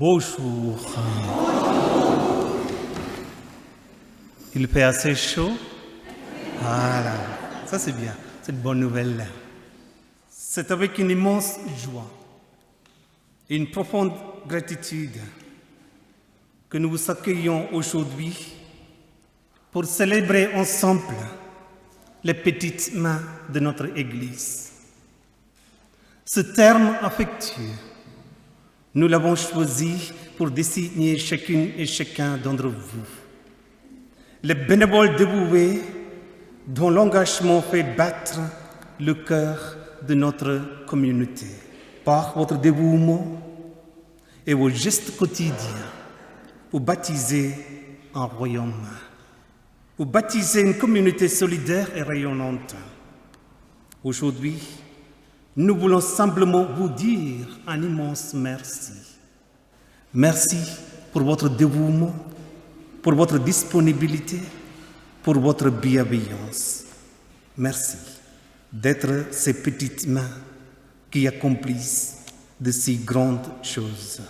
Bonjour. Il fait assez chaud. Voilà, ça c'est bien, c'est une bonne nouvelle. C'est avec une immense joie et une profonde gratitude que nous vous accueillons aujourd'hui pour célébrer ensemble les petites mains de notre Église. Ce terme affectueux, nous l'avons choisi pour désigner chacune et chacun d'entre vous. Les bénévoles dévoués dont l'engagement fait battre le cœur de notre communauté. Par votre dévouement et vos gestes quotidiens, vous baptisez un royaume. Vous baptisez une communauté solidaire et rayonnante. Aujourd'hui, nous voulons simplement vous dire un immense merci. Merci pour votre dévouement, pour votre disponibilité, pour votre bienveillance. Merci d'être ces petites mains qui accomplissent de si grandes choses.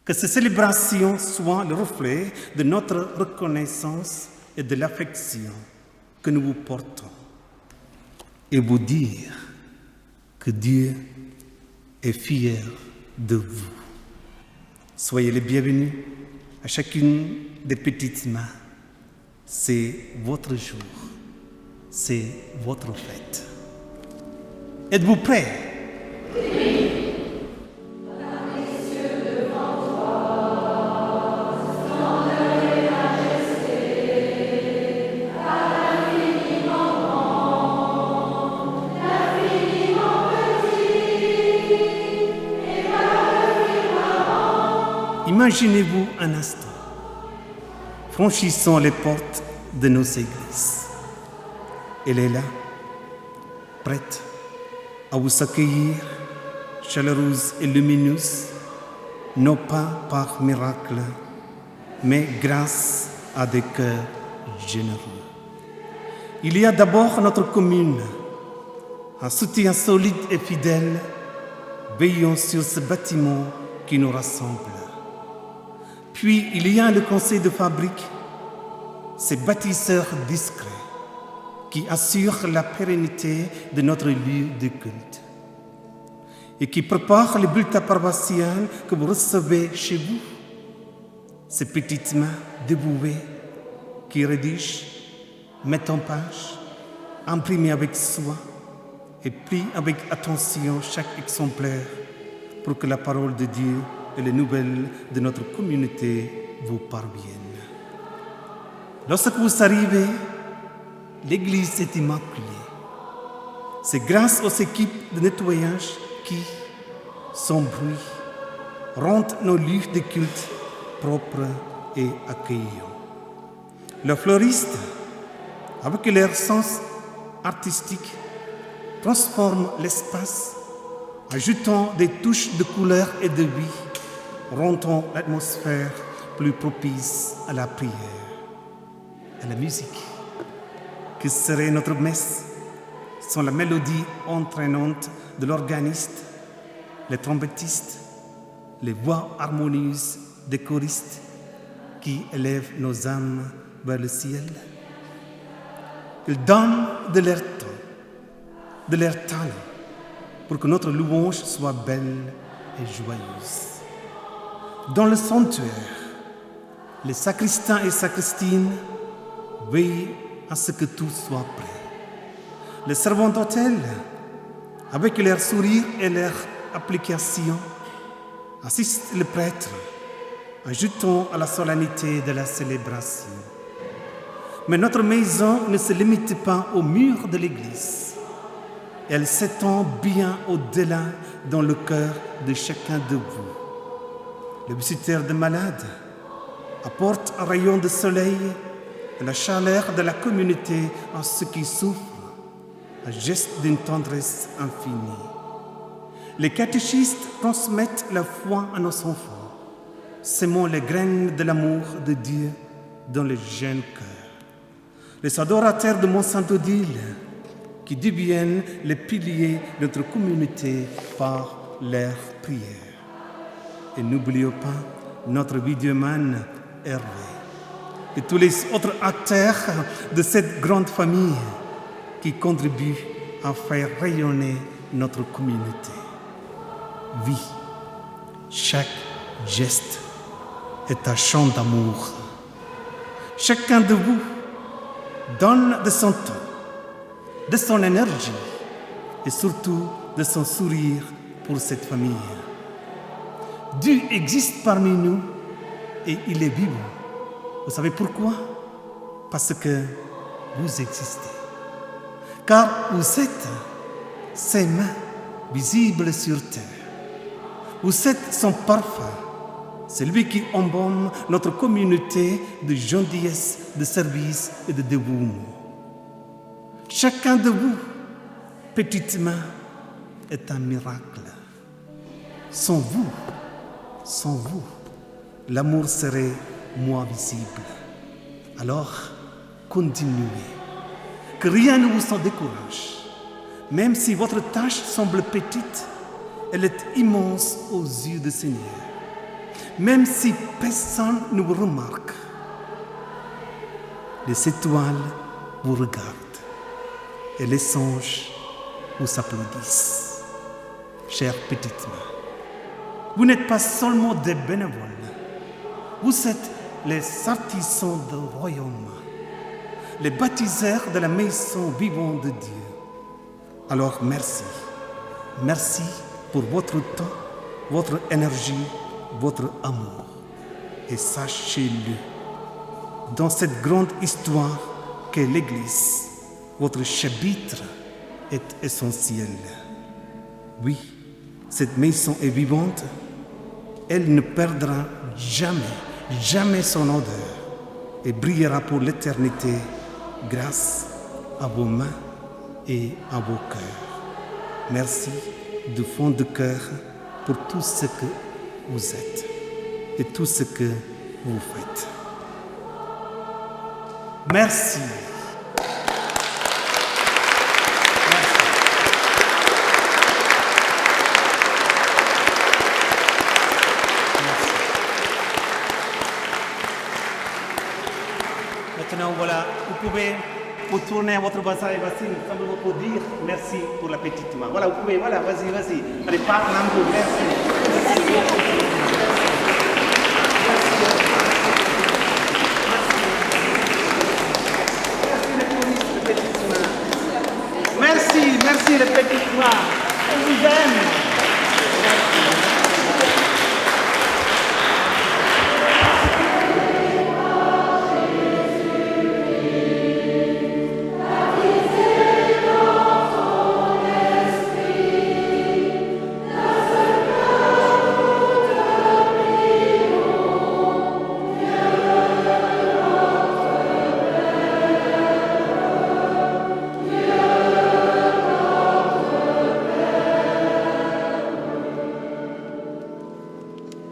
Que ces célébrations soient le reflet de notre reconnaissance et de l'affection que nous vous portons. Et vous dire que Dieu est fier de vous. Soyez les bienvenus à chacune des petites mains. C'est votre jour, c'est votre fête. Êtes-vous prêts? Oui. Imaginez-vous un instant, franchissons les portes de nos églises. Elle est là, prête à vous accueillir, chaleureuse et lumineuse, non pas par miracle, mais grâce à des cœurs généreux. Il y a d'abord notre commune, un soutien solide et fidèle, veillant sur ce bâtiment qui nous rassemble. Puis il y a le conseil de fabrique, ces bâtisseurs discrets qui assurent la pérennité de notre lieu de culte et qui préparent les bulletins paroissiens que vous recevez chez vous. Ces petites mains dévouées qui rédigent, mettent en page, impriment avec soin et plient avec attention chaque exemplaire pour que la parole de Dieu et les nouvelles de notre communauté vous parviennent. Lorsque vous arrivez, l'église est immaculée. C'est grâce aux équipes de nettoyage qui, sans bruit, rendent nos lieux de culte propres et accueillants. Les fleuristes, avec leur sens artistique, transforment l'espace, ajoutant des touches de couleur et de vie, rendant l'atmosphère plus propice à la prière, à la musique. Que serait notre messe sans la mélodie entraînante de l'organiste, les trompettistes, les voix harmonieuses des choristes qui élèvent nos âmes vers le ciel? Ils donnent de leur temps, de leur talent, pour que notre louange soit belle et joyeuse. Dans le sanctuaire, les sacristains et sacristines veillent à ce que tout soit prêt. Les servants d'autel, avec leur sourire et leur application, assistent le prêtre, ajoutant à la solennité de la célébration. Mais notre maison ne se limite pas aux murs de l'église. Elle s'étend bien au-delà dans le cœur de chacun de vous. Le visitateur de malades apporte un rayon de soleil et la chaleur de la communauté à ceux qui souffrent, un geste d'une tendresse infinie. Les catéchistes transmettent la foi à nos enfants, sémant les graines de l'amour de Dieu dans les jeunes cœurs. Les adorateurs de Mont-Saint-Odile qui deviennent les piliers de notre communauté par leur prière. Et n'oublions pas notre vidéoman Hervé et tous les autres acteurs de cette grande famille qui contribuent à faire rayonner notre communauté. Oui, chaque geste est un chant d'amour. Chacun de vous donne de son temps, de son énergie et surtout de son sourire pour cette famille. Dieu existe parmi nous et il est vivant. Vous savez pourquoi? Parce que vous existez. Car vous êtes ses mains visibles sur terre. Vous êtes son parfum. C'est lui qui embaume notre communauté de gentillesse, de service et de dévouement. Chacun de vous, petites mains, est un miracle. Sans vous, l'amour serait moins visible. Alors, continuez. Que rien ne vous en décourage. Même si votre tâche semble petite, elle est immense aux yeux du Seigneur. Même si personne ne vous remarque, les étoiles vous regardent et les anges vous applaudissent. Chères petites mains, vous n'êtes pas seulement des bénévoles, vous êtes les artisans du royaume, les baptiseurs de la maison vivante de Dieu. Alors merci, merci pour votre temps, votre énergie, votre amour. Et sachez-le, dans cette grande histoire qu'est l'Église, votre chapitre est essentiel. Oui, cette maison est vivante, elle ne perdra jamais son odeur et brillera pour l'éternité grâce à vos mains et à vos cœurs. Merci du fond du cœur pour tout ce que vous êtes et tout ce que vous faites. Merci. Maintenant, voilà, vous pouvez vous tourner à votre voisin et voici, simplement pour dire merci pour la petite main. Voilà, vous pouvez, voilà, vas-y. Allez, pas l'amour, merci. Merci les petites mains. On vous aime.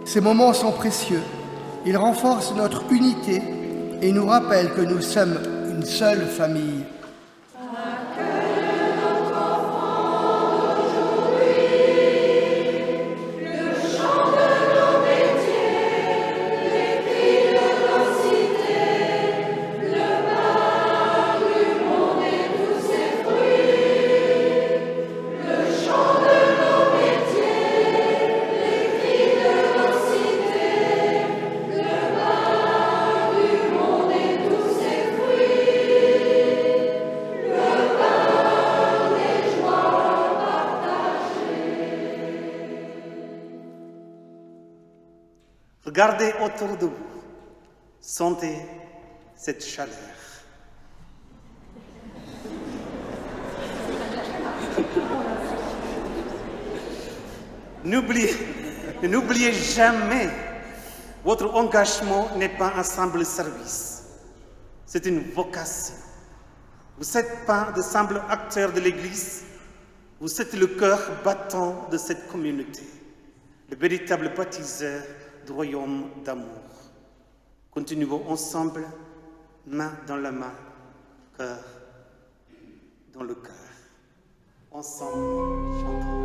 Ces moments sont précieux. Ils renforcent notre unité et nous rappellent que nous sommes une seule famille. Regardez autour de vous, sentez cette chaleur. N'oubliez jamais, votre engagement n'est pas un simple service, c'est une vocation. Vous n'êtes pas de simples acteurs de l'Église, vous êtes le cœur battant de cette communauté, le véritable baptiseur du royaume d'amour. Continuons ensemble, main dans la main, cœur dans le cœur. Ensemble, chantons.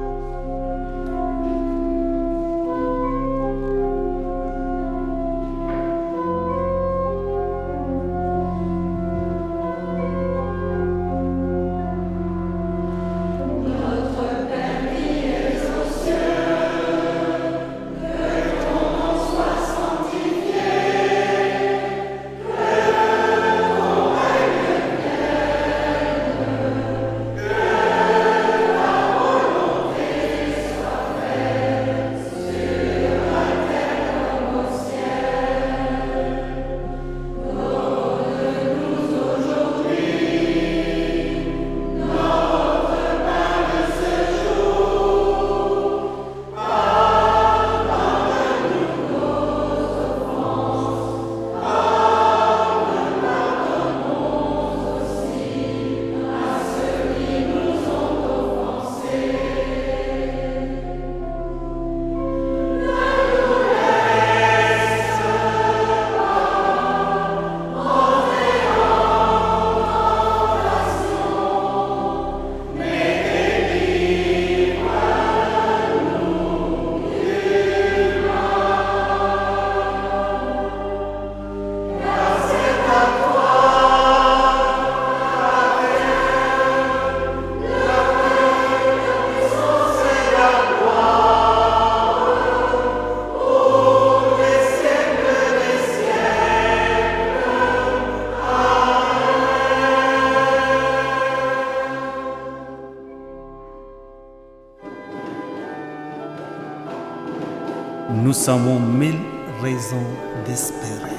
Nous avons mille raisons d'espérer.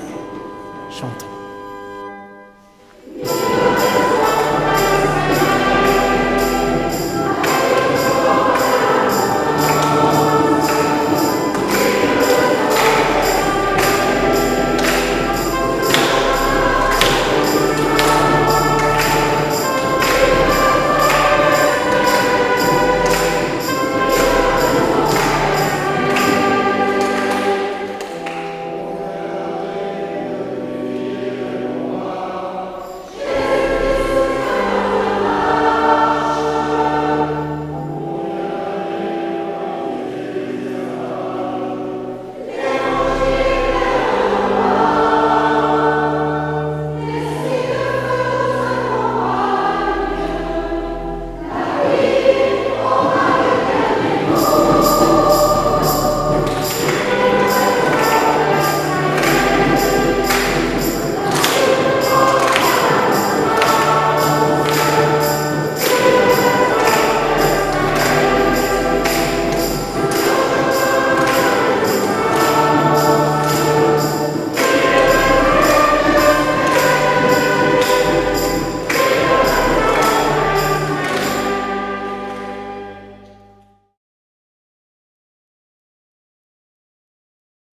Chantons.